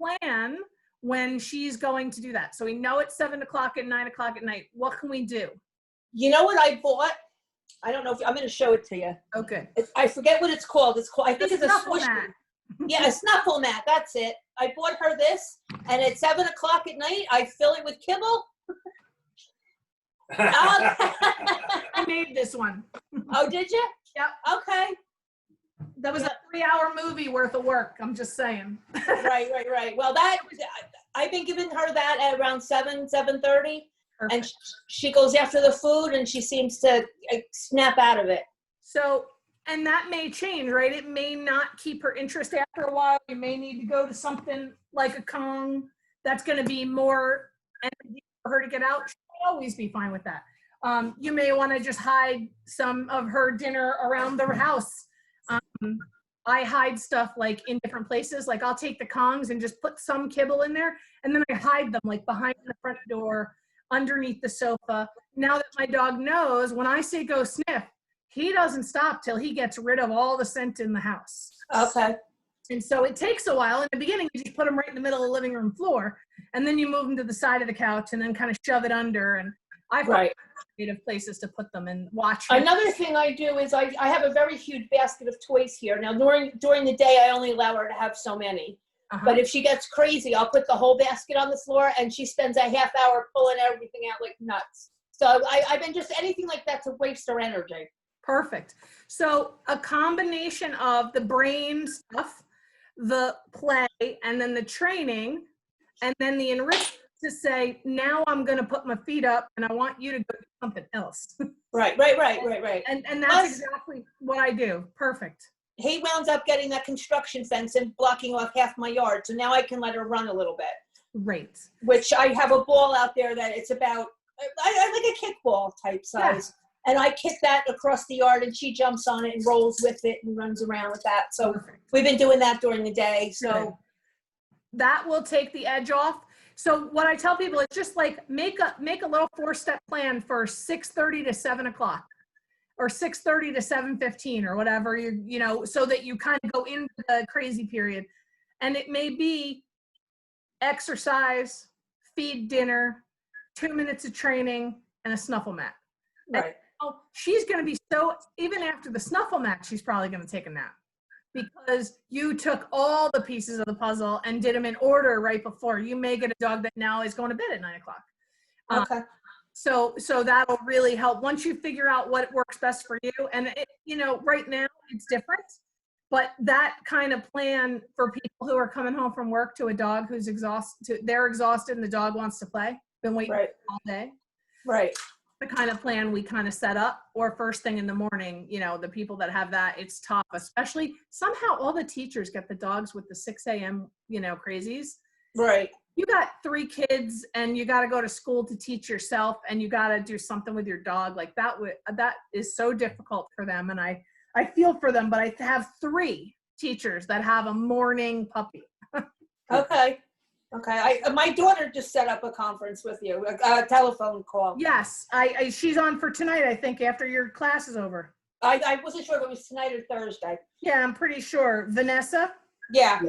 plan when she's going to do that. So we know it's 7 o'clock and 9 o'clock at night. What can we do? You know what I bought? I don't know if I'm going to show it to you. Okay. I forget what it's called. I think it's a swoosh mat. Yeah, a snuffle mat. That's it. I bought her this, and at 7 o'clock at night, I fill it with kibble. I made this one. Oh, did you? Yep. Okay. That was a 3-hour movie worth of work. I'm just saying. Right. Well, I've been giving her that at around 7:30, and she goes after the food, and she seems to snap out of it. So, and that may change, right? It may not keep her interest after a while. You may need to go to something like a Kong that's going to be more energy for her to get out. She may always be fine with that. You may want to just hide some of her dinner around the house. I hide stuff like in different places. Like I'll take the Kongs and just put some kibble in there, and then I hide them like behind the front door, underneath the sofa. Now that my dog knows when I say go sniff, he doesn't stop till he gets rid of all the scent in the house. Okay. And so it takes a while. In the beginning, you just put them right in the middle of the living room floor, and then you move them to the side of the couch and then kind of shove it under. And I've got creative places to put them and watch. Another thing I do is I have a very huge basket of toys here. Now, during the day, I only allow her to have so many. But if she gets crazy, I'll put the whole basket on the floor, and she spends a half hour pulling everything out like nuts. So I've been just anything like that to waste her energy. Perfect. So a combination of the brain stuff, the play, and then the training, and then the enrichment to say, now I'm going to put my feet up and I want you to go do something else. Right. And that's exactly what I do. Perfect. He wound up getting that construction fence and blocking off half my yard. So now I can let her run a little bit. Great. Which I have a ball out there that it's about, I like a kickball type size. Yeah. And I kick that across the yard and she jumps on it and rolls with it and runs around with that. So we've been doing that during the day. So good. That will take the edge off. So what I tell people is just like make a little 4-step plan for 6:30 to 7 o'clock or 6:30 to 7:15 or whatever, so that you kind of go into the crazy period. And it may be exercise, feed dinner, 2 minutes of training, and a snuffle mat. Right. And she's going to be even after the snuffle mat, she's probably going to take a nap. Because you took all the pieces of the puzzle and did them in order right before. You may get a dog that now is going to bed at 9 o'clock. Okay. So that'll really help once you figure out what works best for you. And right now it's different, but that kind of plan for people who are coming home from work to a dog who's exhausted, they're exhausted and the dog wants to play, been waiting all day. Right. The kind of plan we kind of set up, or first thing in the morning, the people that have that, it's tough, especially somehow all the teachers get the dogs with the 6 a.m., crazies. Right. You got 3 kids and you got to go to school to teach yourself and you got to do something with your dog. Like that is so difficult for them. And I feel for them, but I have 3 teachers that have a morning puppy. Okay. My daughter just set up a conference with you, a telephone call. Yes, she's on for tonight, I think, after your class is over. I wasn't sure if it was tonight or Thursday. Yeah, I'm pretty sure. Vanessa? Yeah.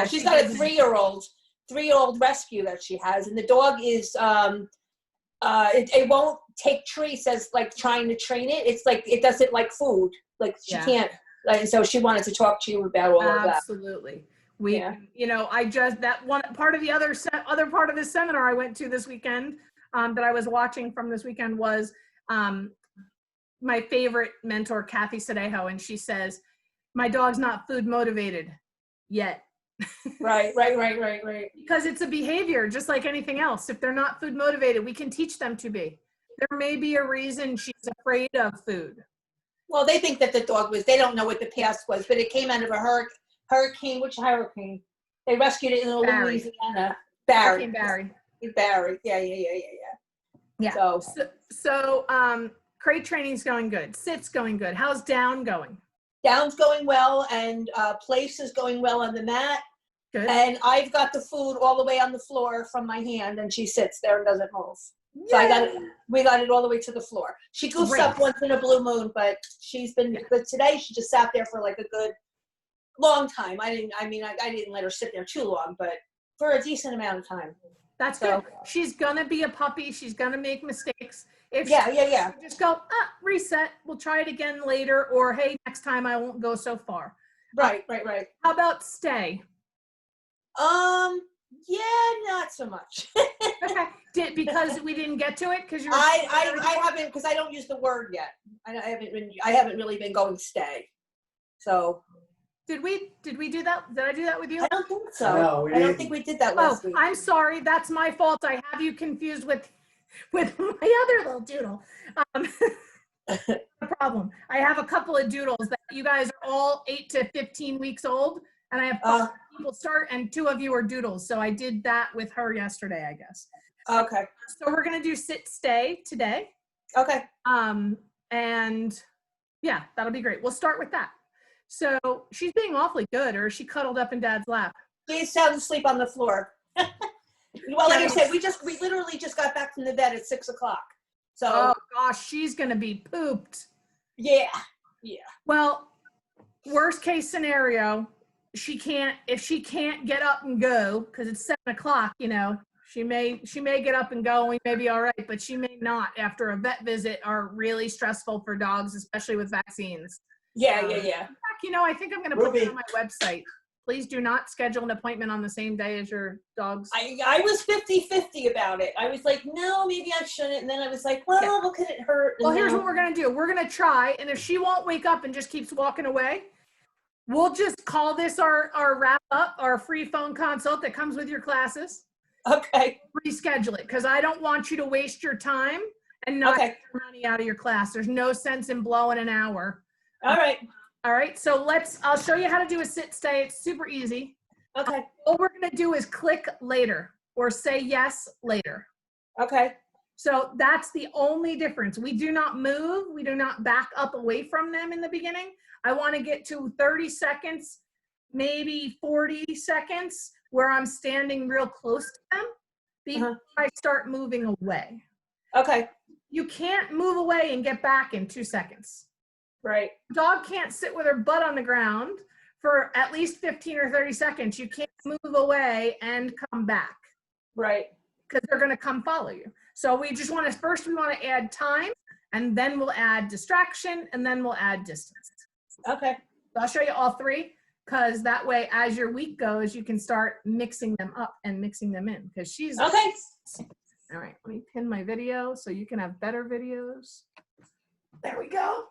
She's got a 3-year-old rescue that she has, and the dog is, it won't take treats as like trying to train it. It's like, it doesn't like food. Like she can't, and so she wanted to talk to you about all of that. Absolutely. That one part of the other part of this seminar I went to this weekend that I was watching from this weekend was my favorite mentor, Kathy Sedejo, and she says, my dog's not food motivated yet. Right. Because it's a behavior just like anything else. If they're not food motivated, we can teach them to be. There may be a reason she's afraid of food. Well, they think that the dog they don't know what the past was, but it came out of a hurricane. Which hurricane? They rescued it in Louisiana. Barry. Yeah. So crate training's going good. Sit's going good. How's down going? Down's going well, and place is going well on the mat. Good. And I've got the food all the way on the floor from my hand, and she sits there and doesn't move. So we got it all the way to the floor. She goofs up once in a blue moon, but she's been good today. She just sat there for like a good long time. I didn't let her sit there too long, but for a decent amount of time. That's So, good. She's gonna be a puppy. She's gonna make mistakes. If yeah. she just go, reset. We'll try it again later. Or hey, next time I won't go so far. Right. How about stay? Yeah, not so much. Okay. Because we didn't get to it because you're. I haven't, because I don't use the word yet. I haven't really been going stay. So. Did we do that? Did I do that with you? I don't think so. No, I don't think we did that last week. I'm sorry. That's my fault. I have you confused with my other little doodle. No problem. I have a couple of doodles that you guys are all 8 to 15 weeks old, and I have 5 people start, and 2 of you are doodles. So I did that with her yesterday, I guess. Okay. So we're gonna do sit stay today. Okay. And yeah, that'll be great. We'll start with that. So she's being awfully good, or is she cuddled up in Dad's lap? She's sound asleep on the floor. Well, like I said, we literally just got back from the vet at 6 o'clock. So. Oh gosh, she's gonna be pooped. Yeah. Well, worst case scenario, if she can't get up and go because it's 7 o'clock, she may get up and go and we may be all right, but she may not after a vet visit are really stressful for dogs, especially with vaccines. Yeah. In fact, I think I'm going to put it on my website. Please do not schedule an appointment on the same day as your dogs. I was 50-50 about it. I was like, no, maybe I shouldn't. And then I was like, well, what could it hurt? Well, here's what we're going to do. We're going to try. And if she won't wake up and just keeps walking away, we'll just call this our wrap up, our free phone consult that comes with your classes. Okay. Reschedule it because I don't want you to waste your time and not get your money out of your class. There's no sense in blowing an hour. All right. So I'll show you how to do a sit stay. It's super easy. Okay. All we're going to do is click later or say yes later. Okay. So that's the only difference. We do not move. We do not back up away from them in the beginning. I want to get to 30 seconds, maybe 40 seconds where I'm standing real close to them before I start moving away. Okay. You can't move away and get back in 2 seconds. Right. Dog can't sit with her butt on the ground for at least 15 or 30 seconds. You can't move away and come back. Right. Because they're going to come follow you. So we just want to, first we want to add time, and then we'll add distraction, and then we'll add distance. Okay. So I'll show you all 3, because that way, as your week goes, you can start mixing them up and mixing them in. Because she's okay. All right, let me pin my video so you can have better videos. There we go.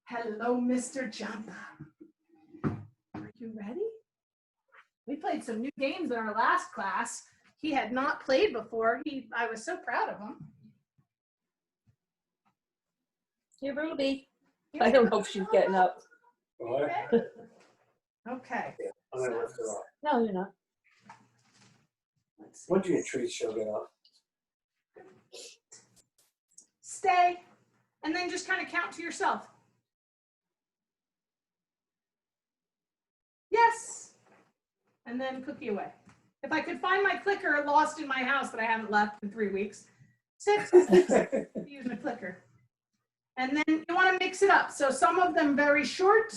Hello, Mr. Jump. Are you ready? We played some new games in our last class. He had not played before. I was so proud of him. Here, Ruby. I don't know if she's getting up. Okay. I'm gonna lift her up. No, you're not. Let's see. When do your treats she'll get up? Stay, and then just kind of count to yourself. Yes. And then cookie away. If I could find my clicker lost in my house that I haven't left in 3 weeks, 6, using a clicker. And then you want to mix it up. So some of them very short,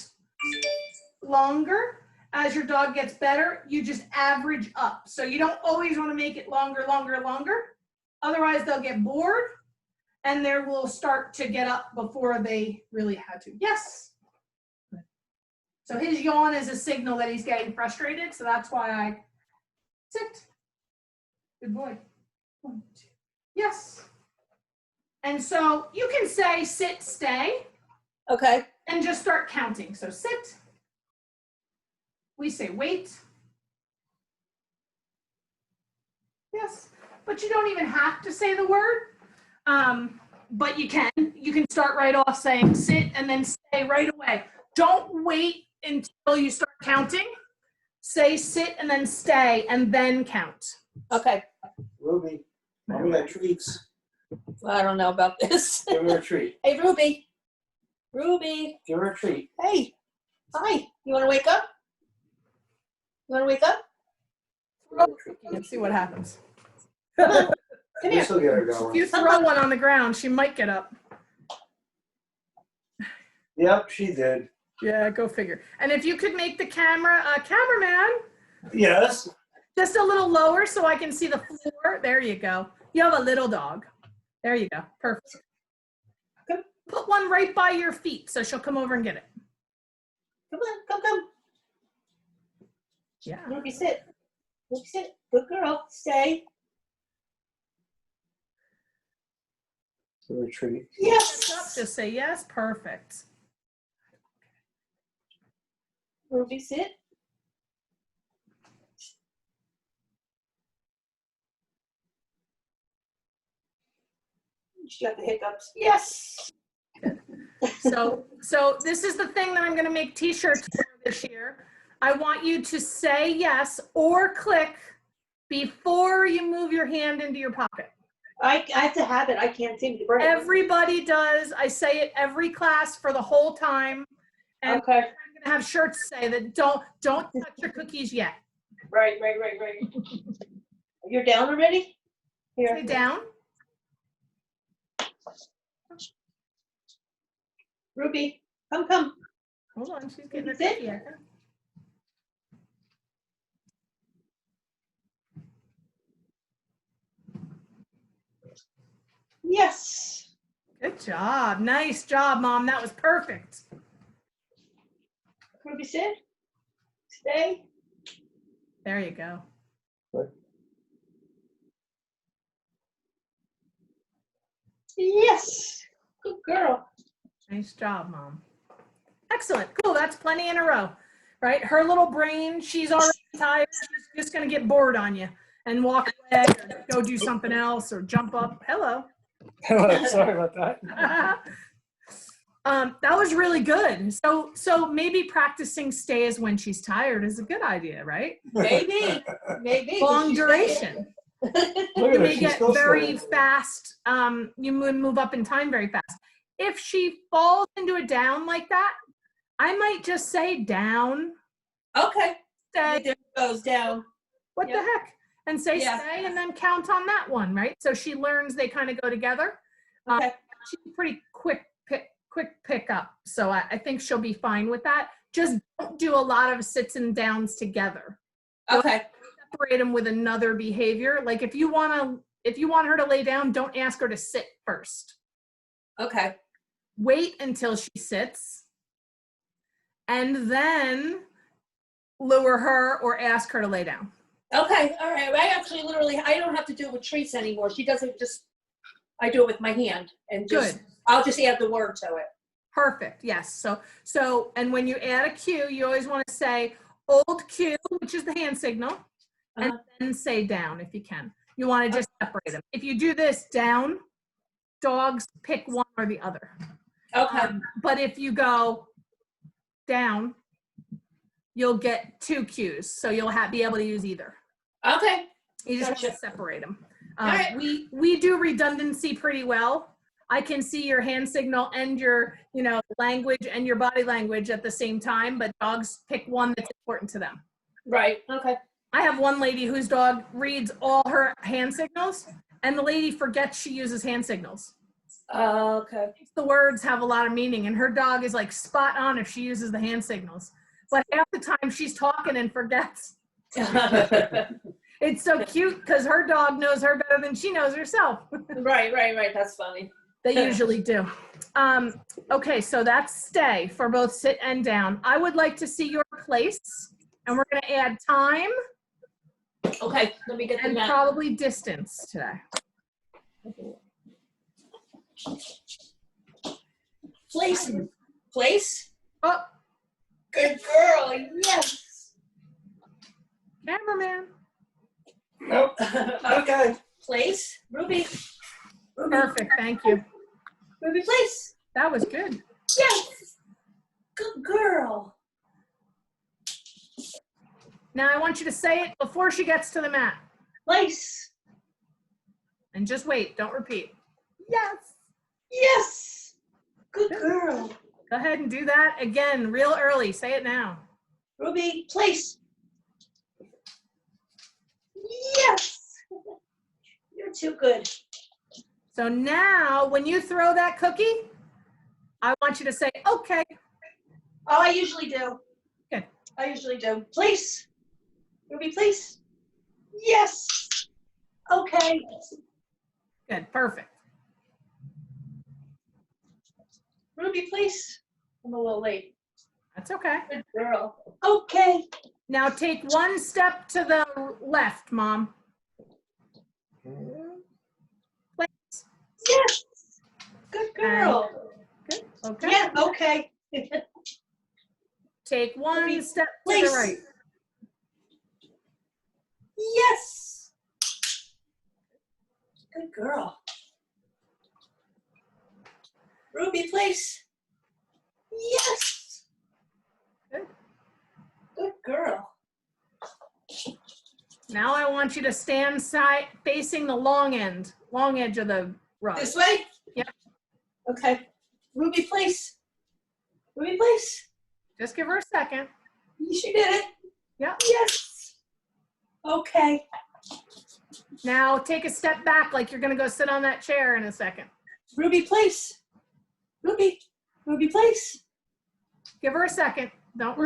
longer. As your dog gets better, you just average up. So you don't always want to make it longer. Otherwise, they'll get bored and they will start to get up before they really had to. Yes. So his yawn is a signal that he's getting frustrated. So that's why I sit. Good boy. 1, 2. Yes. And so you can say sit, stay. Okay. And just start counting. So sit. We say wait. Yes. But you don't even have to say the word. But you can. You can start right off saying sit and then stay right away. Don't wait until you start counting. Say sit and then stay and then count. Okay. Ruby, mommy got treats. Well, I don't know about this. Give her a treat. Hey, Ruby. Ruby. Give her a treat. Hey. Hi. You want to wake up? Let's see what happens. Come here. This will get her going. If you throw one on the ground, she might get up. Yep, she did. Yeah, go figure. And if you could make the cameraman, Yes. just a little lower so I can see the floor. There you go. You have a little dog. There you go. Perfect. Put one right by your feet so she'll come over and get it. Come on, come. Yeah. Ruby, sit. Ruby, sit. Good girl. Stay. Retreat. Yes. Just say yes. Perfect. Ruby, sit. She got the hiccups. Yes. So this is the thing that I'm going to make t-shirts for this year. I want you to say yes or click before you move your hand into your pocket. I have to have it. I can't seem to break. Everybody does. I say it every class for the whole time. And Okay. I'm going to have shirts say that don't touch your cookies yet. Right. You're down already? Here. Say down. Ruby, come. Hold on, she's getting her Sit. cookie. I think. Yes. Good job. Nice job, Mom. That was perfect. Ruby, sit. Stay. There you go. Yes. Good girl. Nice job, Mom. Excellent. Cool. That's plenty in a row, right? Her little brain, she's already tired. She's just going to get bored on you and walk away or go do something else or jump up. Hello. Sorry about that. That was really good. So maybe practicing stays when she's tired is a good idea, right? Maybe. Long duration. Look You at her, may she's get still very swimming. fast. You move up in time very fast. If she falls into a down like that, I might just say down. Okay. Stay. There it goes down. What the heck? And say Yeah. stay and then count on that one, right? So she learns they kind of go together. Okay. She's pretty quick pick up. So I think she'll be fine with that. Just don't do a lot of sits and downs together. Okay. Separate them with another behavior. Like if you want her to lay down, don't ask her to sit first. Okay. Wait until she sits and then lure her or ask her to lay down. Okay. All right. I don't have to do it with Treats anymore. She doesn't I do it with my hand and Good. I'll just add the word to it. Perfect. Yes. So, and when you add a cue, you always want to say old cue, which is the hand signal, and then say down if you can. You want to just separate them. If you do this down, dogs pick one or the other. Okay. But if you go down, you'll get two cues. So you'll be able to use either. Okay. You just Gotcha. want to separate them. All right. We do redundancy pretty well. I can see your hand signal and your, language and your body language at the same time, but dogs pick one that's important to them. Right. Okay. I have one lady whose dog reads all her hand signals, and the lady forgets she uses hand signals. Okay. The words have a lot of meaning, and her dog is like spot on if she uses the hand signals. But half the time she's talking and forgets. It's so cute because her dog knows her better than she knows herself. Right. That's funny. They usually do. Okay, so that's stay for both sit and down. I would like to see your place, and we're going to add time Okay, let me get the and map. probably distance today. Place. Oh, Good girl. Yes. cameraman. Nope. Okay. Place. Ruby. Perfect, thank you. Ruby, place. That was good. Yes. Good girl. Now I want you to say it before she gets to the mat. Place. And just wait, don't repeat. Yes. Yes. Good girl. Go ahead and do that again, real early. Say it now. Ruby, place. Yes. You're too good. So now when you throw that cookie, I want you to say, okay. Oh, I usually do. Good. I usually do. Please. Ruby, please. Yes. Okay. Good, perfect. Ruby, please. I'm a little late. That's okay. Good girl. Okay. Now take one step to the left, Mom. Please. Yes. Good girl. Good, okay. Yeah, okay. Take one Ruby, step to please. the right. Yes. Good girl. Ruby, please. Yes. Good. Good girl. Now I want you to stand side facing the long edge of the rug. This way? Yep. Okay. Ruby, please. Ruby, please. Just give her a second. She did it. Yep. Yes. Okay. Now take a step back like you're gonna go sit on that chair in a second. Ruby, please. Ruby. Ruby, please. Give her a second. Don't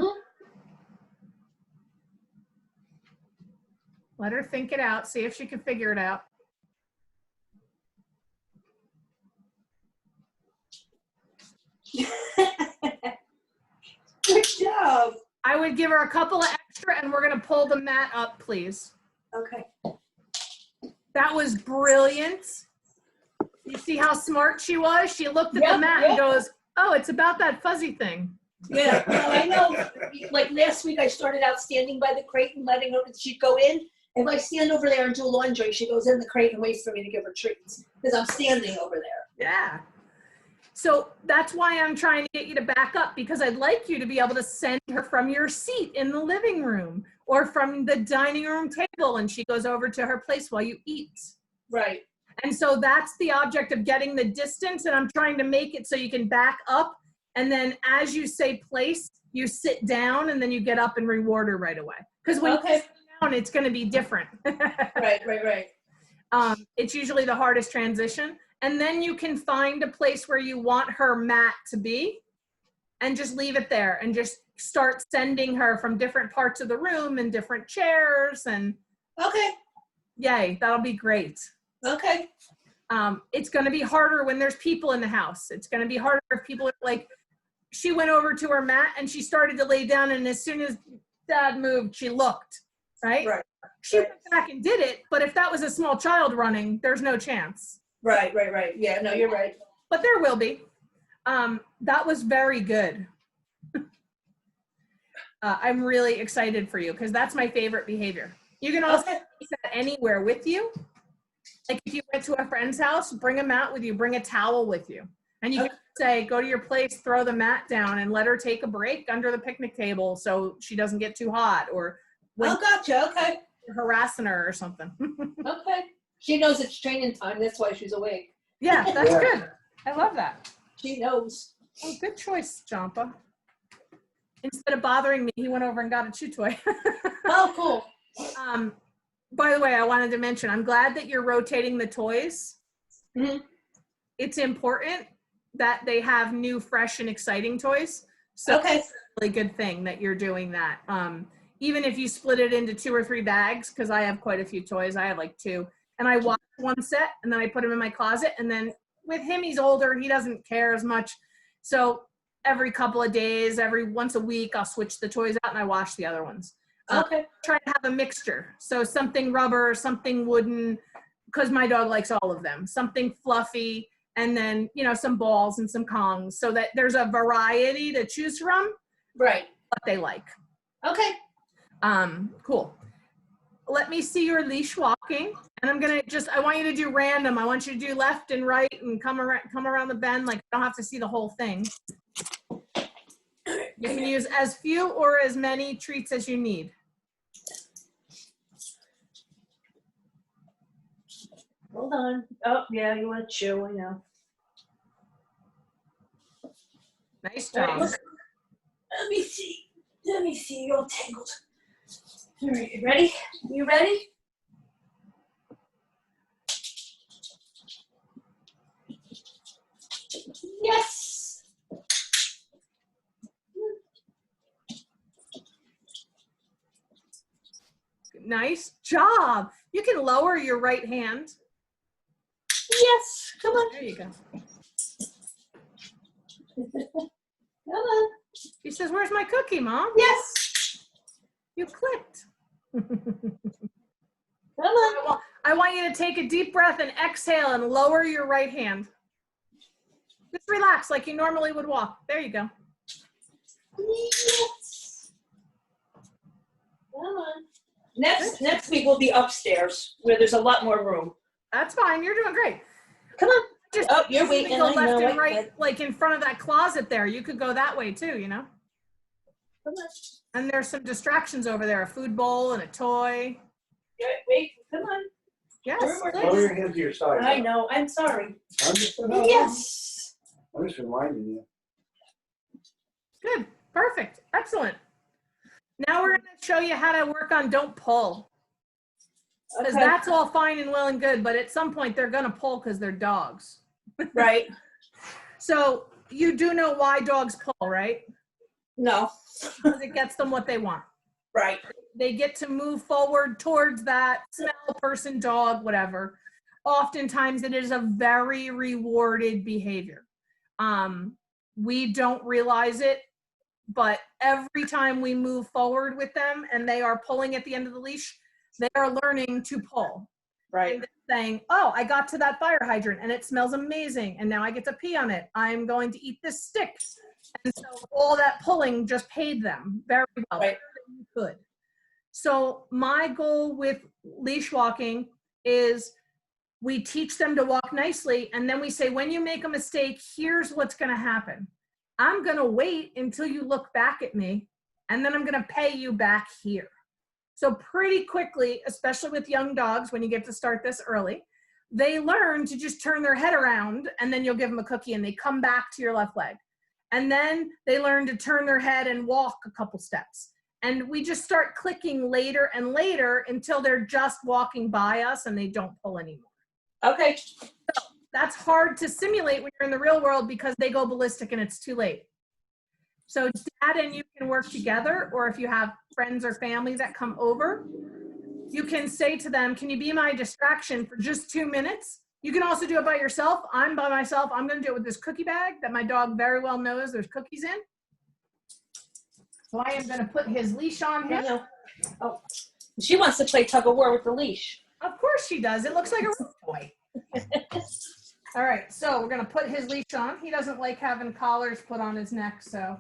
let her think it out. See if she can figure it out. Good job. I would give her a couple of extra and we're gonna pull the mat up, please. Okay. That was brilliant. You see how smart she was? She looked at Yep, the mat yep. and goes, oh, it's about that fuzzy thing. Yeah, no, I know. Like last week, I started out standing by the crate and letting her, she'd go in. If I stand over there and do laundry, she goes in the crate and waits for me to give her treats because I'm standing over there. Yeah. So that's why I'm trying to get you to back up, because I'd like you to be able to send her from your seat in the living room or from the dining room table and she goes over to her place while you eat. Right. And so that's the object of getting the distance, and I'm trying to make it so you can back up, and then as you say place, you sit down and then you get up and reward her right away. Because when you sit down, it's going to be different. Right. It's usually the hardest transition. And then you can find a place where you want her mat to be and just leave it there and just start sending her from different parts of the room and different chairs. And Okay. yay, that'll be great. Okay. It's going to be harder when there's people in the house. It's going to be harder if people are like, she went over to her mat and she started to lay down, and as soon as Dad moved, she looked, right? She went back and did it, but if that was a small child running, there's no chance. Right. Yeah, no, you're right. But there will be. That was very good. I'm really excited for you because that's my favorite behavior. You can also take that anywhere with you. Like if you went to a friend's house, bring a mat with you, bring a towel with you. And you can say, go to your place, throw the mat down and let her take a break under the picnic table so she doesn't get too hot, or when Gotcha. Okay. you're harassing her or something. Okay. She knows it's training time. That's why she's awake. Yeah, that's good. I love that. She knows. Oh, good choice, Jampa. Instead of bothering me, he went over and got a chew toy. Oh, cool. By the way, I wanted to mention, I'm glad that you're rotating the toys. Mm-hmm. It's important that they have new, fresh, and exciting toys. So it's a really good thing that you're doing that. Even if you split it into 2 or 3 bags, because I have quite a few toys. I have like 2. And I wash one set, and then I put them in my closet. And then with him, he's older. He doesn't care as much. So every couple of days, once a week, I'll switch the toys out and I wash the other ones. Try to have a mixture. So something rubber, something wooden, because my dog likes all of them. Something fluffy, and then, some balls and some Kongs, so that there's a variety to choose from. Right. What they like. Okay. Cool. Let me see your leash walking, and I want you to do random. I want you to do left and right and come around the bend. Like, I don't have to see the whole thing. You can use as few or as many treats as you need. Hold on. Oh, yeah, you want to chew, I know. Nice job. Let me see. You're all tangled. All right, you ready? You ready? Yes. Nice job. You can lower your right hand. Yes, come on. There you go. Come on. She says, where's my cookie, Mom? Yes. You clicked. Come on. I want you to take a deep breath and exhale and lower your right hand. Just relax like you normally would walk. There you go. Yes. Come on. Next week we'll be upstairs where there's a lot more room. That's fine. You're doing great. Come on. Just Oh, you're you can waiting. go I left know and it, right, but- like in front of that closet there. You could go that way too, you know? Come on. And there's some distractions over there, a food bowl and a toy. Wait, come on. Yes. Lower your hand to your side. I know. I'm sorry. I'm just, Yes. I'm just reminding you. Good. Perfect. Excellent. Now we're going to show you how to work on don't pull. Because Okay. that's all fine and well and good, but at some point they're going to pull because they're dogs. Right. So you do know why dogs pull, right? No. Because it gets them what they want. Right. They get to move forward towards that smell, person, dog, whatever. Oftentimes it is a very rewarded behavior. We don't realize it, but every time we move forward with them and they are pulling at the end of the leash, they are learning to pull. Right. And saying, oh, I got to that fire hydrant and it smells amazing and now I get to pee on it. I'm going to eat this stick. And so all that pulling just paid them very well. Right. Good. So my goal with leash walking is we teach them to walk nicely, and then we say, when you make a mistake, here's what's going to happen. I'm going to wait until you look back at me, and then I'm going to pay you back here. So pretty quickly, especially with young dogs, when you get to start this early, they learn to just turn their head around, and then you'll give them a cookie, and they come back to your left leg. And then they learn to turn their head and walk a couple steps. And we just start clicking later and later until they're just walking by us and they don't pull anymore. Okay. So that's hard to simulate when you're in the real world because they go ballistic and it's too late. So dad and you can work together, or if you have friends or family that come over, you can say to them, can you be my distraction for just 2 minutes? You can also do it by yourself. I'm by myself. I'm going to do it with this cookie bag that my dog very well knows there's cookies in. So I am going to put his leash on him. No. Oh, she wants to play tug of war with the leash. Of course she does. It looks like a real toy. All right, so we're going to put his leash on. He doesn't like having collars put on his neck, so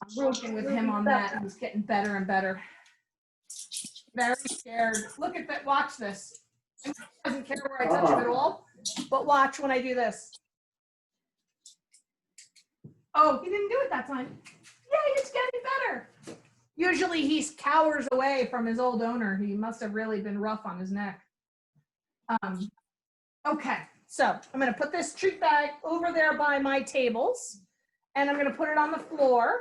I'm working with him on that. He's getting better and better. Very scared. Look at that. Watch this. He doesn't care where I touch him at all, but watch when I do this. Oh, he didn't do it that time. Yay, it's getting better. Usually he cowers away from his old owner. He must have really been rough on his neck. Okay, so I'm going to put this treat bag over there by my tables, and I'm going to put it on the floor.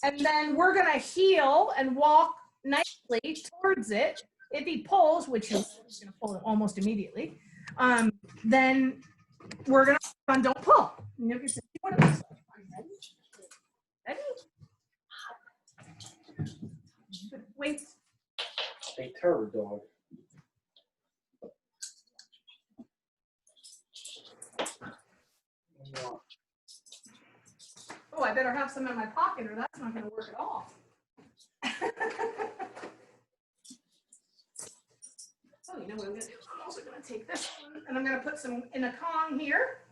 And then we're going to heel and walk nicely towards it. If he pulls, which he's going to pull it almost immediately, then we're going to on don't pull. And you can see what it looks like. Ready? Wait. A terror dog. Oh, I better have some in my pocket or that's not going to work at all. Oh, you know what I'm going to do? I'm also going to take this one and I'm going to put some in a Kong here.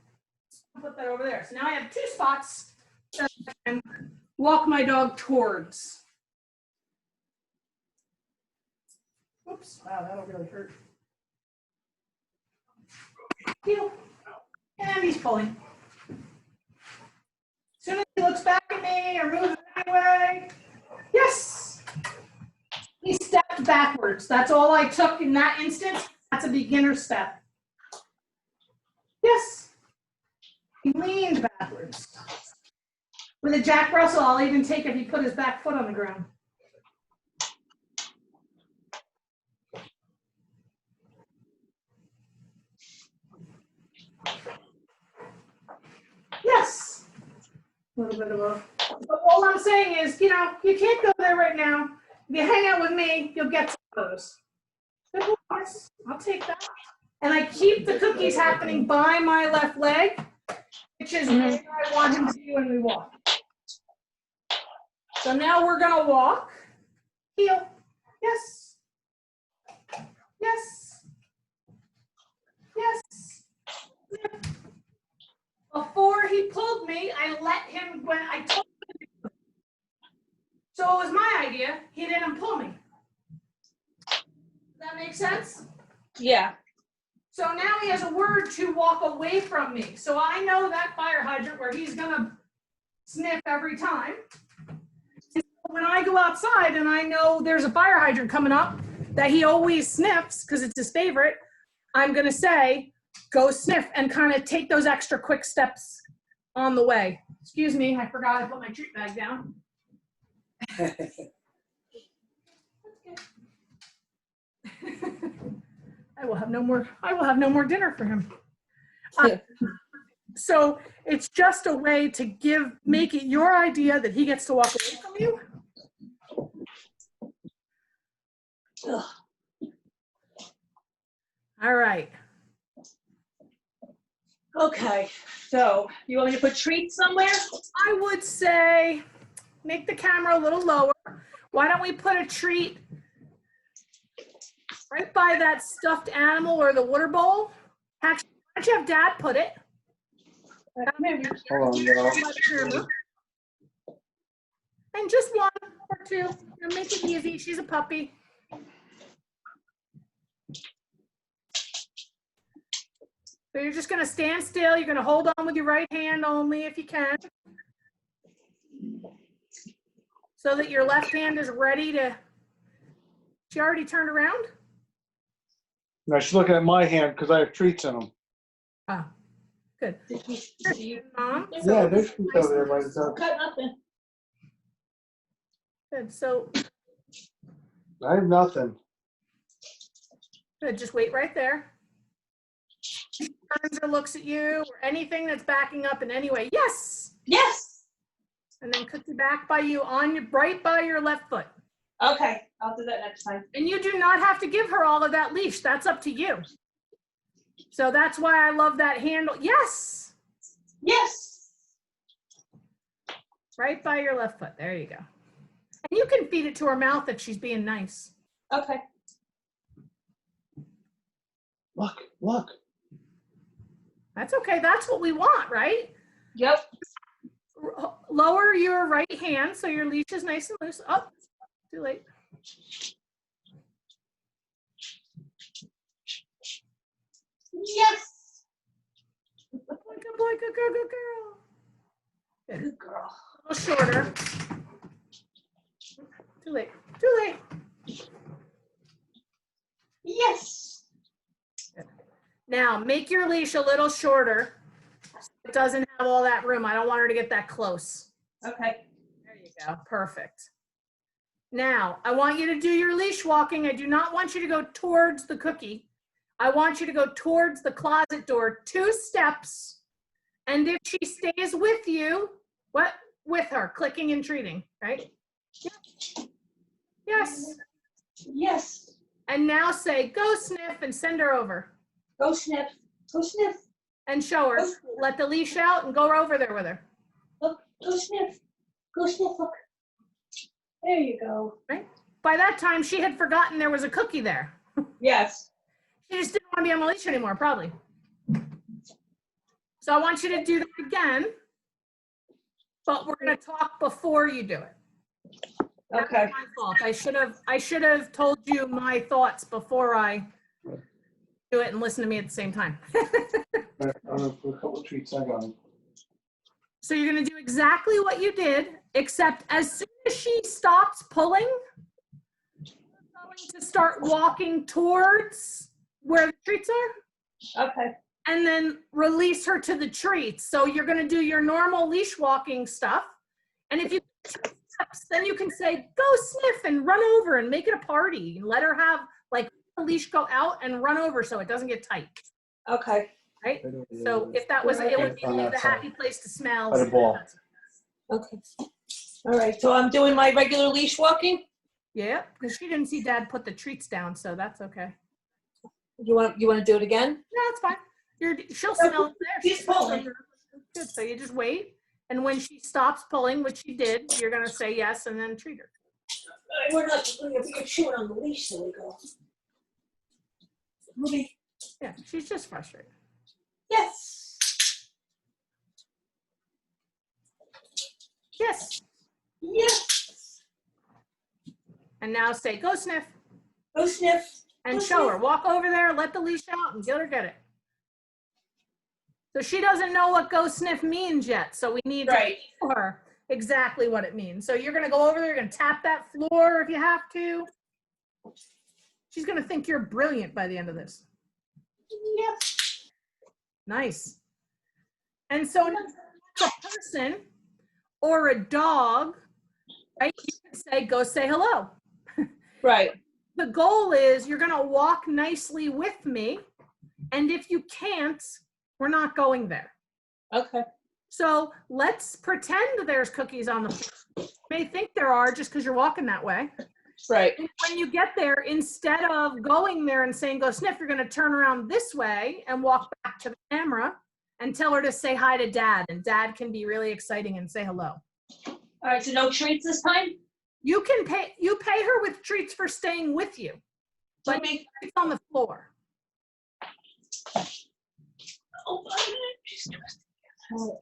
I'll put that over there. So now I have 2 spots that I can walk my dog towards. Oops, wow, that'll really hurt. Heel. And he's pulling. As soon as he looks back at me or moves anyway, yes, he stepped backwards. That's all I took in that instance. That's a beginner step. Yes, he leaned backwards. With a Jack Russell, I'll even take if he put his back foot on the ground. Yes. A little bit of a, but all I'm saying is, you know, you can't go there right now. If you hang out with me, you'll get some of those. Good boys. I'll take that. And I keep the cookies happening by my left leg, which is where I want him to be when we walk. So now we're going to walk. Heel. Yes. Yes. Yes. Before he pulled me, I let him, when I told him. So it was my idea. He didn't pull me. Does that make sense? Yeah. So now he has a word to walk away from me. So I know that fire hydrant where he's going to sniff every time. And when I go outside and I know there's a fire hydrant coming up that he always sniffs because it's his favorite, I'm going to say, go sniff and kind of take those extra quick steps on the way. Excuse me, I forgot I put my treat bag down. I will have no more dinner for him. So it's just a way to make it your idea that he gets to walk away from you. Ugh. All right. Okay, so you want me to put treats somewhere? I would say make the camera a little lower. Why don't we put a treat right by that stuffed animal or the water bowl? Actually, why don't you have Dad put it? Hold on, y'all. And just one or two. Make it easy. She's a puppy. So you're just going to stand still. You're going to hold on with your right hand only if you can. So that your left hand is ready to. She already turned around? No, she's looking at my hand because I have treats in them. Oh, good. Mom? Yeah, there's treats over there by the top. Cut nothing. Good. So, I have nothing. good. Just wait right there. Turns or looks at you or anything that's backing up in any way. Yes. Yes. And then cookie back by you right by your left foot. Okay, I'll do that next time. And you do not have to give her all of that leash. That's up to you. So that's why I love that handle. Yes. Yes. Right by your left foot. There you go. And you can feed it to her mouth if she's being nice. Okay. Look. That's okay. That's what we want, right? Yep. Lower your right hand so your leash is nice and loose. Oh, too late. Yes. Good boy, good girl, good girl. Good. Good girl. A little shorter. Too late. Too late. Yes. Good. Now, make your leash a little shorter. So it doesn't have all that room. I don't want her to get that close. Okay. There you go. Perfect. Now, I want you to do your leash walking. I do not want you to go towards the cookie. I want you to go towards the closet door 2 steps. And if she stays with you, what? With her, clicking and treating, right? Yes. Yes. Yes. And now say, go sniff and send her over. Go sniff. Go sniff. And show her. Let the leash out and go over there with her. Look. Go sniff. Go sniff. Look. There you go. Right? By that time, she had forgotten there was a cookie there. Yes. She just didn't want to be on the leash anymore, probably. So I want you to do that again, but we're going to talk before you do it. Okay. That's my fault. I should have told you my thoughts before I do it and listen to me at the same time. I'm gonna put a couple of treats I got. So you're going to do exactly what you did, except as soon as she stops pulling, you're going to start walking towards where the treats are. Okay. And then release her to the treats. So you're going to do your normal leash walking stuff. And if you steps, then you can say, go sniff and run over and make it a party. And let her have like the leash go out and run over so it doesn't get tight. Okay. Right? So if that was, it would be like the happy place to smell. By the ball. Okay. All right. So I'm doing my regular leash walking? Yeah, because she didn't see Dad put the treats down, so that's okay. You want to do it again? No, it's fine. She'll smell it there. She's pulling. Good. So you just wait, and when she stops pulling, which she did, you're gonna say yes and then treat her. We're not. We're chewing on the leash, so we go. Ruby. Yeah, she's just frustrated. Yes. Yes. Yes. And now say, go sniff. Go sniff. And show her. Walk over there, let the leash out, and let her get it. So she doesn't know what go sniff means yet. So we need to tell her exactly what it means. So you're going to go over there, you're going to tap that floor if you have to. She's going to think you're brilliant by the end of this. Yes. Nice. And so now a person or a dog, right? You can say, go say hello. Right. The goal is you're going to walk nicely with me. And if you can't, we're not going there. Okay. So let's pretend there's cookies on the floor. You may think there are just because you're walking that way. Right. And when you get there, instead of going there and saying, go sniff, you're going to turn around this way and walk back to the camera and tell her to say hi to Dad. And Dad can be really exciting and say hello. All right. So no treats this time? You pay her with treats for staying with you. But it's on the floor. Oh, she's twisting.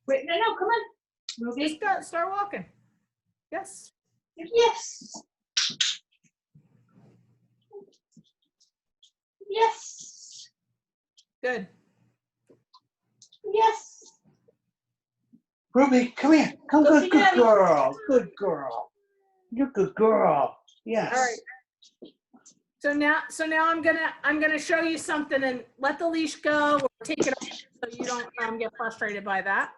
Wait, no, come on. Ruby. Start walking. Yes. Yes. Yes. Good. Yes. Ruby, come here. Come, good girl. Good girl. You're a good girl. Yes. All right. So now I'm gonna show you something and let the leash go or take it off so you don't get frustrated by that.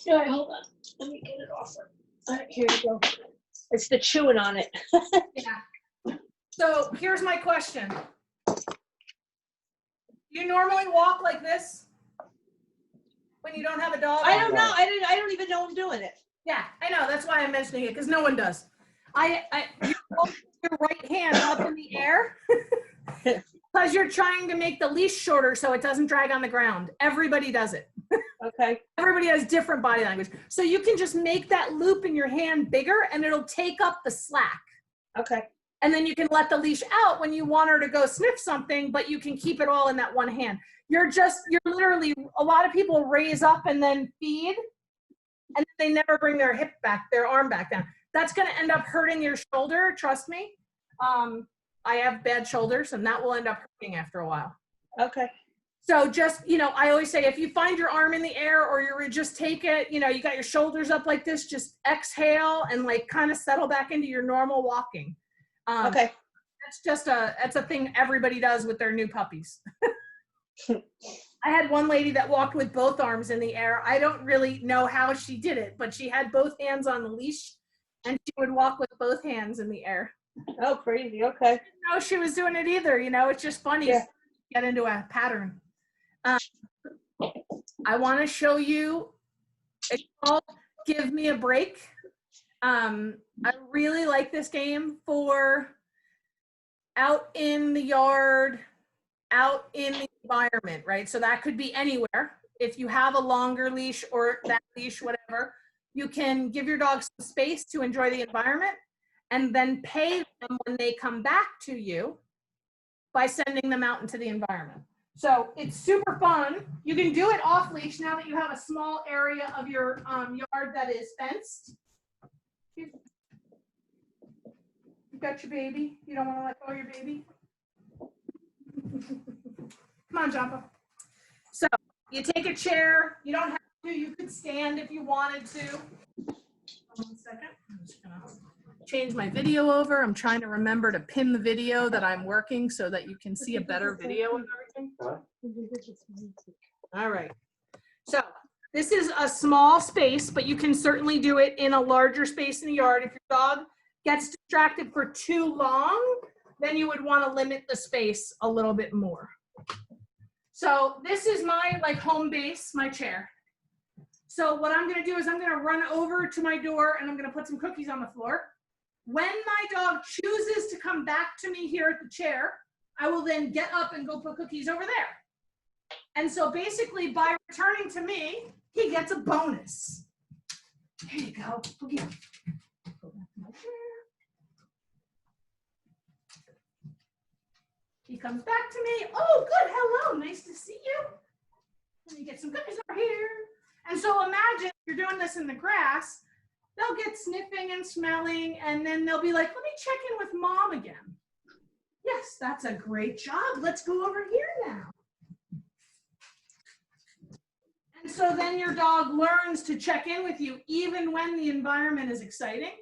All right, hold on. Let me get it off. All right, here you go. It's the chewing on it. Yeah. So here's my question. You normally walk like this when you don't have a dog? I don't know. I don't even know I'm doing it. Yeah, I know. That's why I'm mentioning it, because no one does. You hold your right hand up in the air because you're trying to make the leash shorter so it doesn't drag on the ground. Everybody does it. Okay. Everybody has different body language. So you can just make that loop in your hand bigger and it'll take up the slack. Okay. And then you can let the leash out when you want her to go sniff something, but you can keep it all in that one hand. You're literally, a lot of people raise up and then feed, and they never bring their arm back down. That's going to end up hurting your shoulder, trust me. I have bad shoulders, and that will end up hurting after a while. Okay. So just, I always say, if you find your arm in the air or you just take it, you got your shoulders up like this, just exhale and like kind of settle back into your normal walking. Okay. That's a thing everybody does with their new puppies. I had one lady that walked with both arms in the air. I don't really know how she did it, but she had both hands on the leash and she would walk with both hands in the air. Oh, crazy. Okay. I didn't know she was doing it either. It's just funny to get into a pattern. I want to show you, it's called Give Me a Break. I really like this game for out in the yard, out in the environment, right? So that could be anywhere. If you have a longer leash or that leash, whatever, you can give your dog some space to enjoy the environment and then pay them when they come back to you by sending them out into the environment. So it's super fun. You can do it off leash now that you have a small area of your yard that is fenced. You've got your baby. You don't want to let go of your baby? Come on, Jumpa. So you take a chair. You don't have to. You could stand if you wanted to. 1 second. I'm just going to change my video over. I'm trying to remember to pin the video that I'm working so that you can see a better video of everything. All right. So this is a small space, but you can certainly do it in a larger space in the yard. If your dog gets distracted for too long, then you would want to limit the space a little bit more. So this is my home base, my chair. So what I'm going to do is I'm going to run over to my door and I'm going to put some cookies on the floor. When my dog chooses to come back to me here at the chair, I will then get up and go put cookies over there. And so basically by returning to me, he gets a bonus. There you go. Boogie. Go back to my chair. He comes back to me. Oh, good. Hello. Nice to see you. Let me get some cookies over here. And so imagine you're doing this in the grass. They'll get sniffing and smelling, and then they'll be like, let me check in with mom again. Yes, that's a great job. Let's go over here now. And so then your dog learns to check in with you even when the environment is exciting.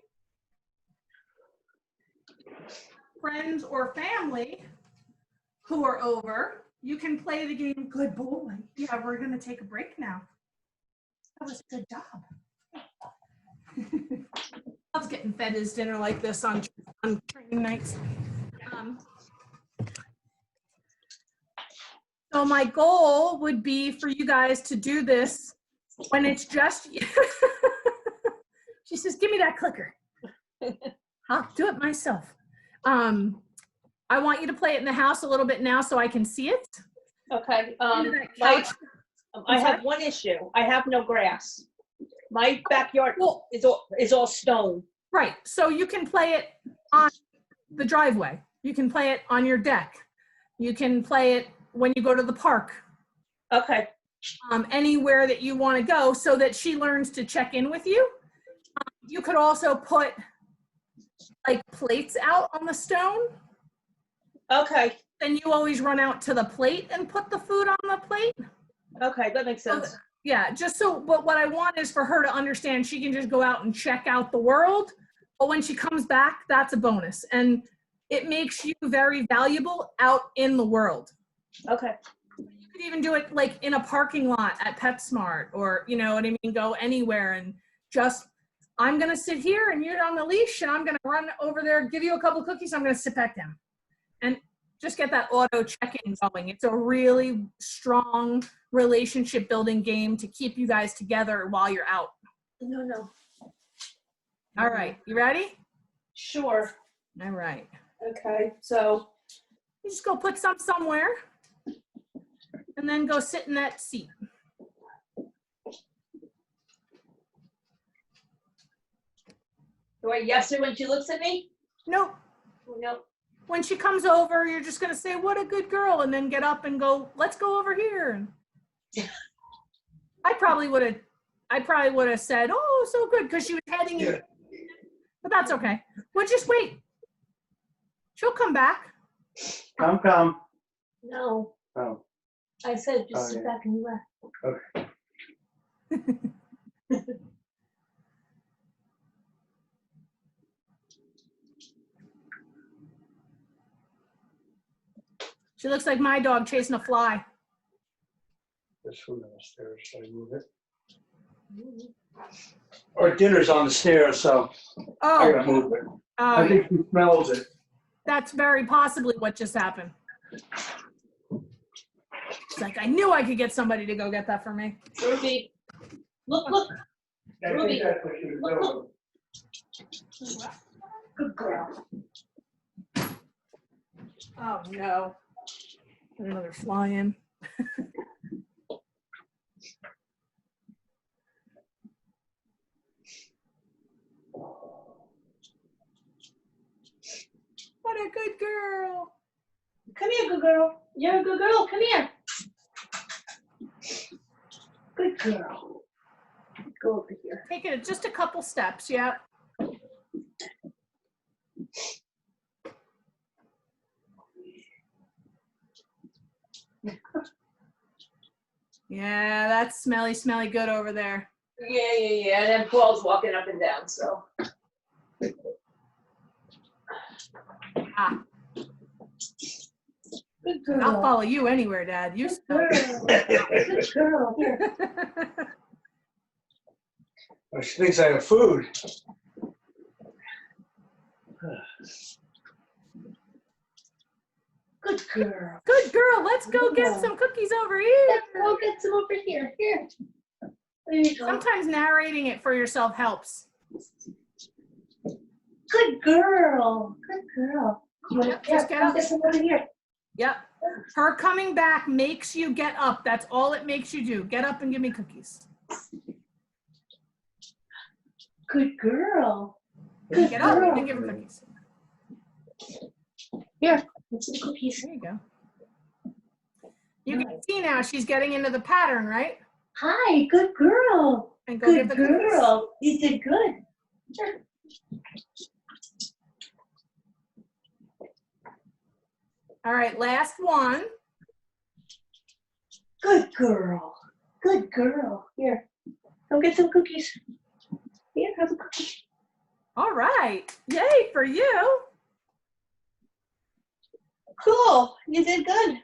Friends or family who are over, you can play the game, good boy. Yeah, we're gonna take a break now. That was a good job. Loves getting fed his dinner like this on training nights. So my goal would be for you guys to do this when it's just you. She says, give me that clicker. I'll do it myself. I want you to play it in the house a little bit now so I can see it. Okay. I have one issue. I have no grass. My backyard is all stone. Right. So you can play it on the driveway. You can play it on your deck. You can play it when you go to the park. Okay. Anywhere that you want to go so that she learns to check in with you. You could also put like plates out on the stone. Okay. Then you always run out to the plate and put the food on the plate. Okay, that makes sense. Yeah, just so, but what I want is for her to understand she can just go out and check out the world, but when she comes back, that's a bonus. And it makes you very valuable out in the world. Okay. You could even do it like in a parking lot at PetSmart, or, you know what I mean, go anywhere and just, I'm going to sit here and you're on the leash and I'm going to run over there, give you a couple of cookies, I'm going to sit back down. And just get that auto check-in going. It's a really strong relationship building game to keep you guys together while you're out. No. All right, you ready? Sure. All right. Okay, so. You just go put some somewhere and then go sit in that seat. Do I yes her when she looks at me? Nope. Nope. When she comes over, you're just gonna say, what a good girl, and then get up and go, let's go over here. I probably would have said, oh, so good, because she was heading in. But that's okay. Well, just wait. She'll come back. Come. No. Oh. I said just sit back and relax. Okay. She looks like my dog chasing a fly. There's food on the stairs. Should I move it? Our dinner's on the stairs, so I gotta move it. I think she smells it. That's very possibly what just happened. It's like, I knew I could get somebody to go get that for me. Ruby, look. I think that's what she was doing. Good girl. Oh no. Another fly in. What a good girl. Come here, good girl. You're a good girl. Come here. Good girl. Go over here. Take it just a couple steps, yeah. Yeah, that's smelly good over there. Yeah. And then Paul's walking up and down, so. Ah, Good girl. I'll follow you anywhere, Dad. You smell Good girl. Here. Oh, she thinks I have food. Good girl. Good girl. Let's go get some cookies over here. Let's go get some over here. Here. There you go. Sometimes narrating it for yourself helps. Good girl. Good girl. Yep, just get up. This one over here. Yep. Her coming back makes you get up. That's all it makes you do. Get up and give me cookies. Good girl. Good Get up girl. and give her cookies. Here, let's see the cookies. There you go. You can see now she's getting into the pattern, right? Hi, good girl. And go give Good the cookies. girl. You did good. Sure. All right, last one. Good girl. Good girl. Here, go get some cookies. Here, have a cookie. All right. Yay for you. Cool. You did good.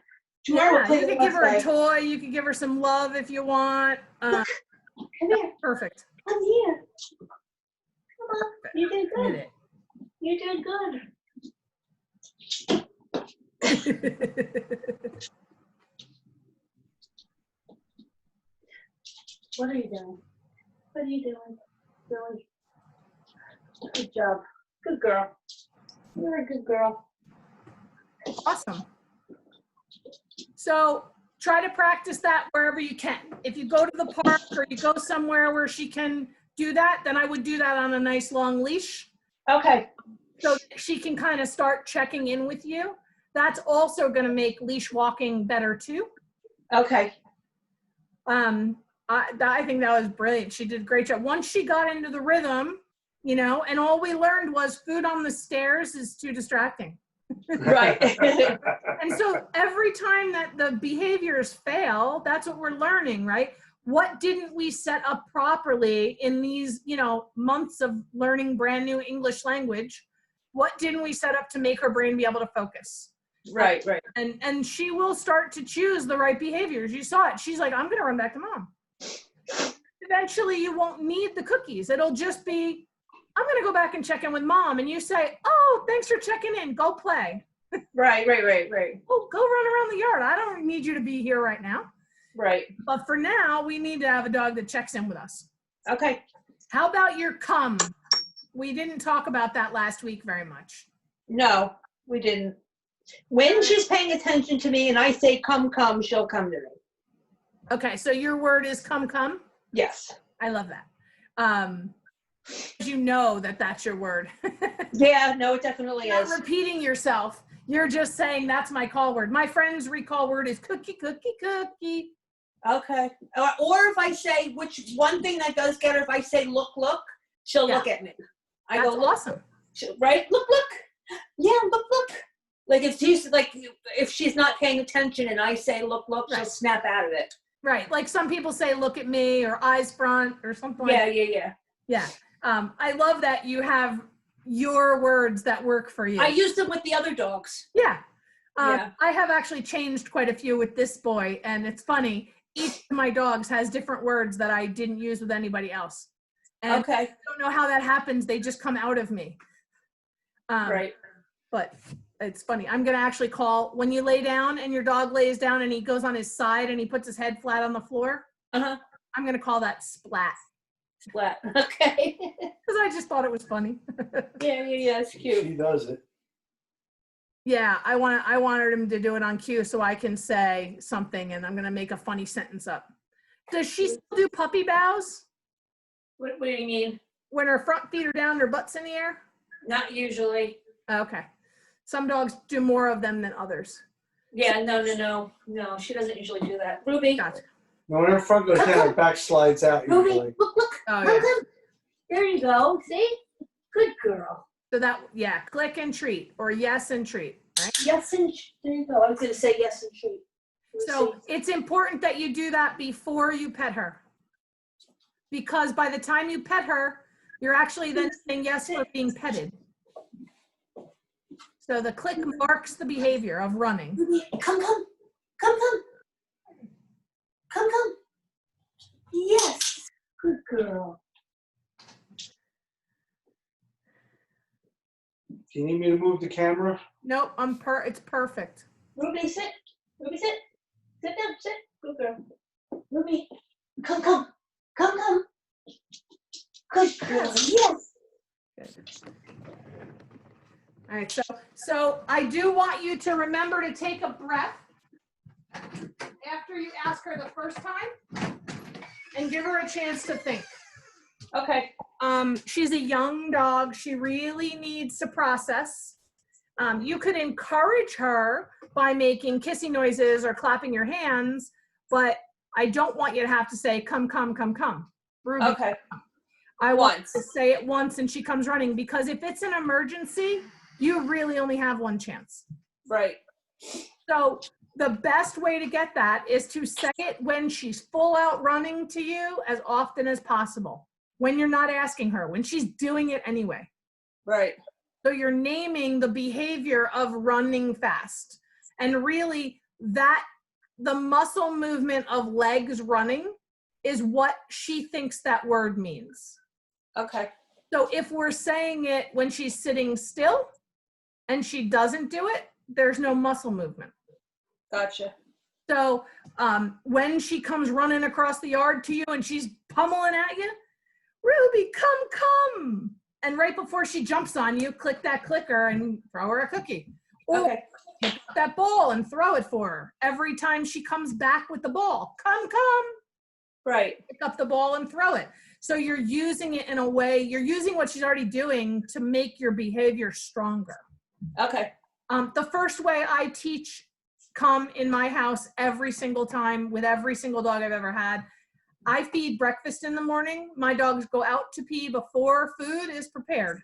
Tomorrow we'll Yeah, play you the could give her a website. toy. You could give her some love if you want. Come here. Perfect. Come here. Come on. You did Did good. it. You did good. What are you doing? What are you doing? Really? Good job. Good girl. You're a good girl. Awesome. So try to practice that wherever you can. If you go to the park or you go somewhere where she can do that, then I would do that on a nice long leash. Okay. So she can kind of start checking in with you. That's also going to make leash walking better too. Okay. I think that was brilliant. She did a great job. Once she got into the rhythm, you know, and all we learned was food on the stairs is too distracting. Right. And so every time that the behaviors fail, that's what we're learning, right? What didn't we set up properly in these, you know, months of learning brand new English language? What didn't we set up to make her brain be able to focus? Right, right. And she will start to choose the right behaviors. You saw it. She's like, I'm going to run back to mom. Eventually, you won't need the cookies. It'll just be, I'm going to go back and check in with mom. And you say, oh, thanks for checking in. Go play. Right. Oh, go run around the yard. I don't need you to be here right now. Right. But for now, we need to have a dog that checks in with us. Okay. How about your come? We didn't talk about that last week very much. No, we didn't. When she's paying attention to me and I say come, come, she'll come to me. Okay, so your word is come, come? Yes. I love that. You know that that's your word. Yeah, no, it definitely You're is. not repeating yourself. You're just saying that's my call word. My friend's recall word is cookie, cookie, cookie. Okay. Or if I say, which one thing that does get her, if I say look, look, she'll look at me. I That's go, look, awesome. right? Look. Yeah, look. Like if she's not paying attention and I say look, she'll Right. snap out of it. Right. Like some people say look at me or eyes front or something like that. Yeah. Yeah. I love that you have your words that work for you. I use them with the other dogs. Yeah. Yeah. I have actually changed quite a few with this boy, and it's funny. Each of my dogs has different words that I didn't use with anybody else. And Okay. I don't know how that happens. They just come out of me. Right. But it's funny. I'm going to actually call when you lay down and your dog lays down and he goes on his side and he puts his head flat on the floor. Uh-huh. I'm going to call that splat. Splat. Okay. Because I just thought it was funny. Yeah, it's cute. She does it. Yeah, I wanted him to do it on cue so I can say something and I'm going to make a funny sentence up. Does she still do puppy bows? What do you mean? When her front feet are down, her butt's in the air? Not usually. Okay. Some dogs do more of them than others. Yeah, no. No, she doesn't usually do that. Ruby. Gotcha. No, when her front goes down, her back slides out Ruby, usually. look. Oh, Come, yeah. come. There you go. See? Good girl. So that, yeah, click and treat or yes and treat, right? Yes, and there you go. I was going to say yes and treat. So it's important that you do that before you pet her. Because by the time you pet her, you're actually then saying yes for being petted. So the click marks the behavior of running. Come. Yes. Good girl. Do you need me to move the camera? Nope, it's perfect. Ruby, sit. Ruby, sit. Sit down. Sit. Good girl. Ruby, come. Good girl. Yes. Good. All right, so I do want you to remember to take a breath after you ask her the first time and give her a chance to think. Okay. She's a young dog. She really needs to process. You could encourage her by making kissing noises or clapping your hands, but I don't want you to have to say, come, come, come, come. Ruby, Okay. I want to say it once and she comes running, because if it's an emergency, you really only have one chance. Right. So the best way to get that is to say it when she's full out running to you as often as possible. When you're not asking her, when she's doing it anyway. Right. So you're naming the behavior of running fast. And really the muscle movement of legs running is what she thinks that word means. Okay. So if we're saying it when she's sitting still and she doesn't do it, there's no muscle movement. Gotcha. So when she comes running across the yard to you and she's pummeling at you, Ruby, come. And right before she jumps on you, click that clicker and throw her a cookie. Or Okay. pick up that ball and throw it for her. Every time she comes back with the ball, come. Right. Pick up the ball and throw it. So you're using it in a way, you're using what she's already doing to make your behavior stronger. Okay. The first way I teach come in my house every single time with every single dog I've ever had, I feed breakfast in the morning. My dogs go out to pee before food is prepared.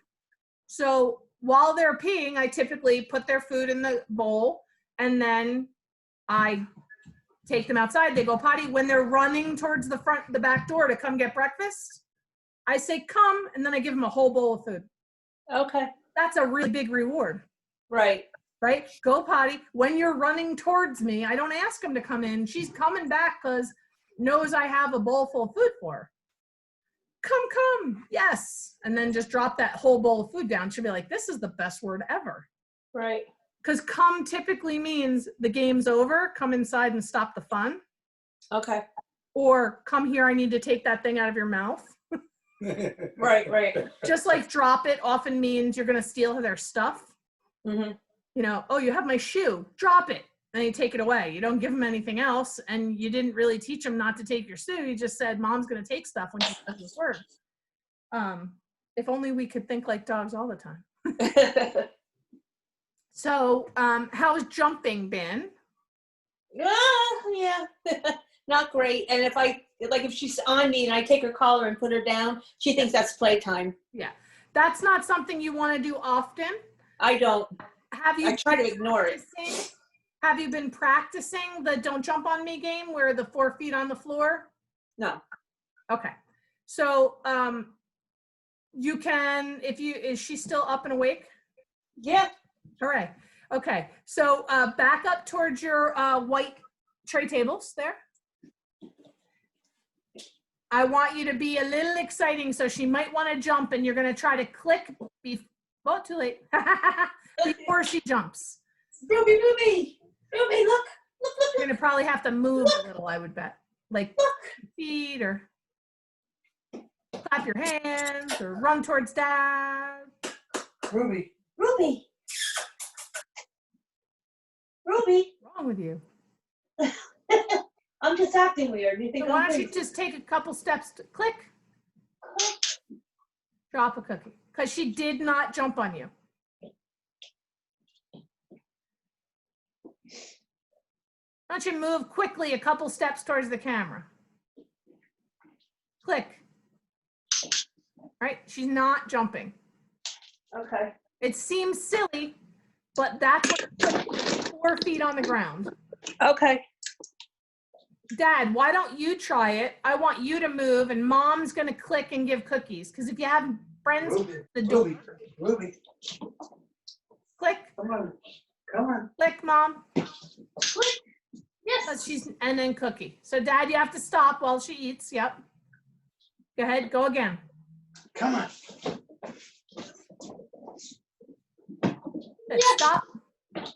So while they're peeing, I typically put their food in the bowl and then I take them outside. They go potty. When they're running towards the back door to come get breakfast, I say, come, and then I give them a whole bowl of food. Okay. That's a really big reward. Right. Right? Go potty. When you're running towards me, I don't ask them to come in. She's coming back because knows I have a bowl full of food for her. Come. Yes. And then just drop that whole bowl of food down. She'll be like, this is the best word ever. Right. Because come typically means the game's over. Come inside and stop the fun. Okay. Or come here, I need to take that thing out of your mouth. Right. Just like drop it often means you're going to steal their stuff. Mm-hmm. You know, oh, you have my shoe, drop it. And you take it away. You don't give them anything else. And you didn't really teach them not to take your shoe. You just said, Mom's going to take stuff when she says this word. If only we could think like dogs all the time. So how's jumping been? Yeah. Not great. And if she's on me and I take her collar and put her down, she thinks that's playtime. Yeah. That's not something you want to do often. I don't. I try to ignore it. Have you been practicing the don't jump on me game where the 4 feet on the floor? No. Okay. So you can, is she still up and awake? Yeah. All right. Okay. So back up towards your white tray tables there. I want you to be a little exciting. So she might want to jump and you're going to try to click too late. Before she jumps. Ruby, look. You're going to probably have to move a little, I would bet. Like feet or clap your hands or run towards dad. Ruby. What's wrong with you? I'm just acting weird. You think So why don't you just take a couple steps to click, drop a cookie, because she did not jump on you. Why don't you move quickly a couple steps towards the camera? Click. Right? She's not jumping. Okay. It seems silly, but that's what 4 feet on the ground. Okay. Dad, why don't you try it? I want you to move, and Mom's going to click and give cookies. Because if you have friends, the door. Ruby. Click. Come on. Click, Mom. Click. Yes. And then cookie. So, Dad, you have to stop while she eats. Yep. Go ahead. Go again. Come on. Yes. Stop.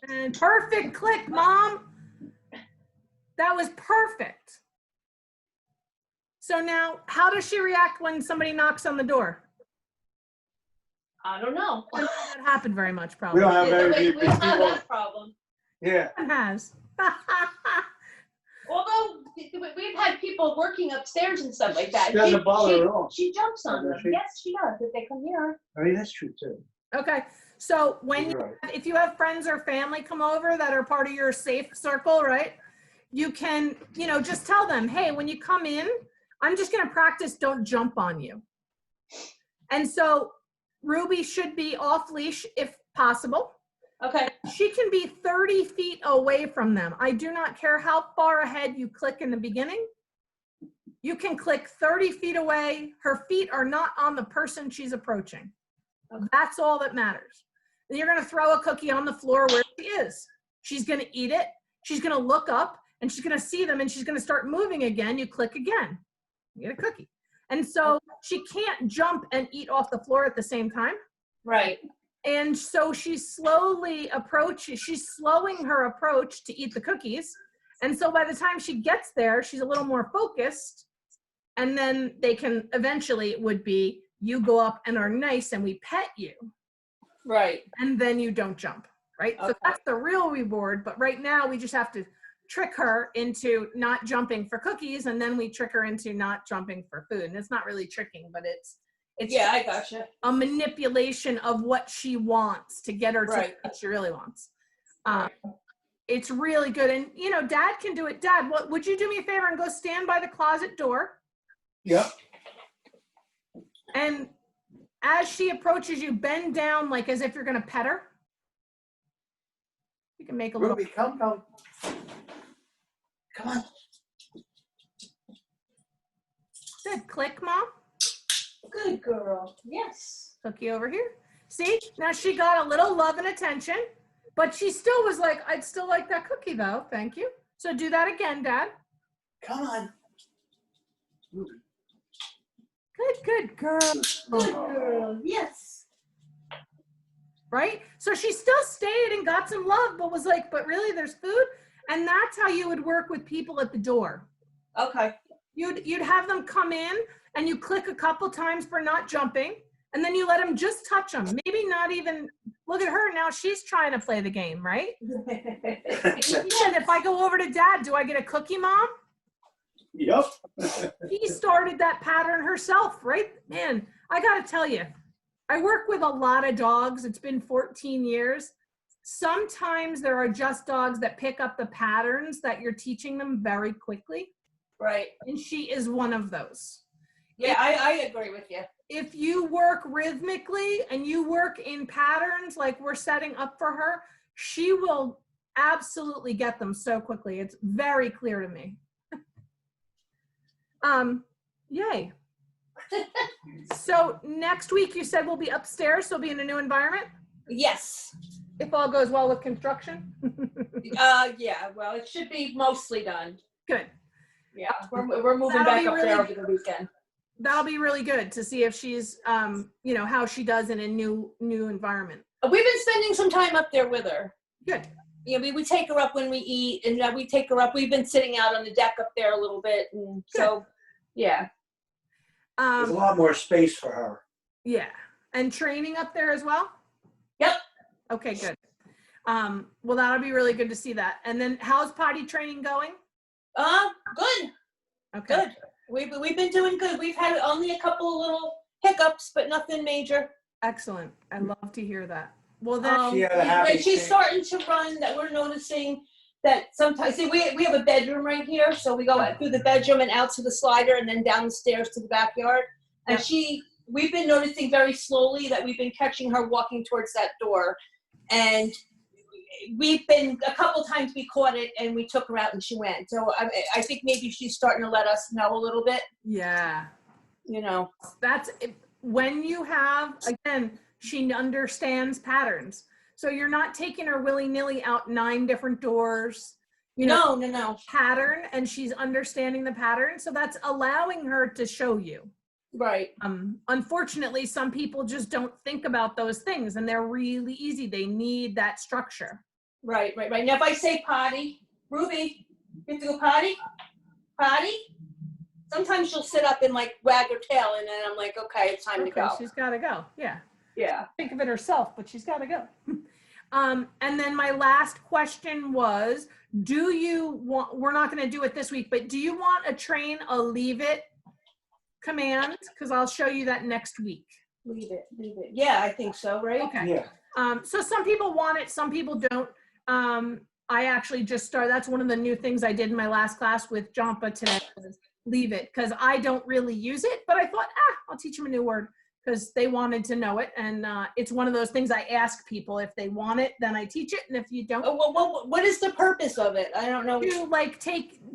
And perfect click, Mom. That was perfect. So now, how does she react when somebody knocks on the door? I don't know. I don't know that happened very much, We probably. don't have very many We big don't have people. that problem. Yeah. It has. Although we've had people working upstairs and stuff like that. She doesn't bother her at all. She jumps on Oh, them. does she? Yes, she does. If they come here. I mean, that's true too. Okay, so when You're right. if you have friends or family come over that are part of your safe circle, right? You can, just tell them, hey, when you come in, I'm just going to practice don't jump on you. And so Ruby should be off leash if possible. Okay. She can be 30 feet away from them. I do not care how far ahead you click in the beginning. You can click 30 feet away. Her feet are not on the person she's approaching. That's all that matters. Then you're going to throw a cookie on the floor where she is. She's going to eat it. She's going to look up and she's going to see them and she's going to start moving again. You click again. You get a cookie. And so she can't jump and eat off the floor at the same time. Right. And so she's slowing her approach to eat the cookies. And so by the time she gets there, she's a little more focused. And then they can eventually, it would be, you go up and are nice and we pet you. Right. And then you don't jump, right? Okay. So that's the real reward. But right now we just have to trick her into not jumping for cookies. And then we trick her into not jumping for food. And it's not really tricking, but it's Yeah, I gotcha. a manipulation of what she wants to get her to Right. what she really wants. It's really good. And, Dad can do it. Dad, would you do me a favor and go stand by the closet door? Yep. And as she approaches you, bend down like as if you're going to pet her. You can make a little. Ruby, come. Come on. Good. Click, Mom. Good girl. Yes. Cookie over here. See, now she got a little love and attention, but she still was like, I'd still like that cookie though. Thank you. So do that again, Dad. Come on. Ruby. Good girl. Good girl. Yes. Right? So she still stayed and got some love, but was like, but really there's food? And that's how you would work with people at the door. Okay. You'd have them come in and you click a couple times for not jumping, and then you let them just touch them. Maybe not even, look at her now, she's trying to play the game, right? And if I go over to Dad, do I get a cookie, Mom? Yep. She started that pattern herself, right? Man, I gotta tell you, I work with a lot of dogs. It's been 14 years. Sometimes there are just dogs that pick up the patterns that you're teaching them very quickly. Right. And she is one of those. Yeah, I agree with you. If you work rhythmically and you work in patterns like we're setting up for her, she will absolutely get them so quickly. It's very clear to me. Yay. So next week you said we'll be upstairs, so we'll be in a new environment? Yes. If all goes well with construction? Yeah, well, it should be mostly done. Good. Yeah, we're moving That'll back be up really there over the weekend. That'll be really good to see if she's, how she does in a new environment. We've been spending some time up there with her. Good. Yeah, we take her up when we eat, and we take her up. We've been sitting out on the deck up there a little bit, and so, yeah. There's a lot more space for her. Yeah. And training up there as well? Yep. Okay, good. Well, that'll be really good to see that. And then how's potty training going? Good. Okay. Good. We've been doing good. We've had only a couple of little hiccups, but nothing major. Excellent. I love to hear that. Well, then She had a happy she's day. starting to run. That we're noticing that sometimes. See, we have a bedroom right here, so we go through the bedroom and out to the slider, and then down the stairs to the backyard. And we've been noticing very slowly that we've been catching her walking towards that door, and we've been a couple times we caught it and we took her out and she went. So I think maybe she's starting to let us know a little bit. yeah. That's when you have, again, she understands patterns. So you're not taking her willy-nilly out 9 different doors. No. Pattern, and she's understanding the pattern. So that's allowing her to show you. Right. Unfortunately, some people just don't think about those things, and they're really easy. They need that structure. Right. Now, if I say potty, Ruby, you have to go potty? Potty? Sometimes she'll sit up and like wag her tail, and then I'm like, okay, it's time to go. She's got to go. Yeah. Yeah. Think of it herself, but she's got to go. And then my last question was, do you want, we're not going to do it this week, but do you want to train a leave it command? Because I'll show you that next week. Leave it. Yeah, I think so, right? Okay. Yeah. So some people want it, some people don't. I actually just started, that's one of the new things I did in my last class with Jampa today, was leave it, because I don't really use it, but I thought, I'll teach them a new word, because they wanted to know it. And it's one of those things I ask people, if they want it, then I teach it. And if you don't. Oh, well, what is the purpose of it? I don't know. You like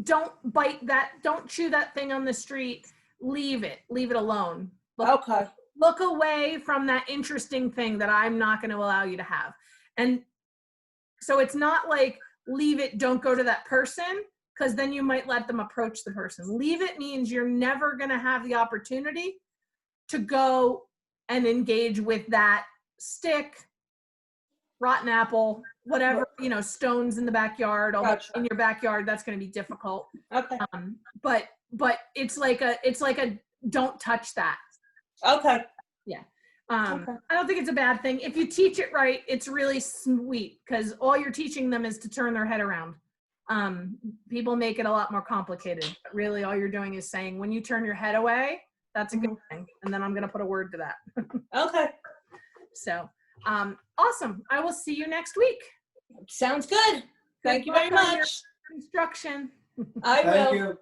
don't bite that, don't chew that thing on the street, leave it alone. Okay. Look away from that interesting thing that I'm not going to allow you to have. And so it's not like leave it, don't go to that person, because then you might let them approach the person. Leave it means you're never going to have the opportunity to go and engage with that stick, rotten apple, whatever, stones in the backyard, Gotcha. in your backyard, that's going to be difficult. Okay. But it's like a don't touch that. Okay. Yeah. Okay. I don't think it's a bad thing. If you teach it right, it's really sweet, because all you're teaching them is to turn their head around. People make it a lot more complicated, but really all you're doing is saying, when you turn your head away, that's a good thing. And then I'm going to put a word to that. Okay. So, awesome. I will see you next week. Sounds good. Thank you very much. Instruction. I will. Thank you.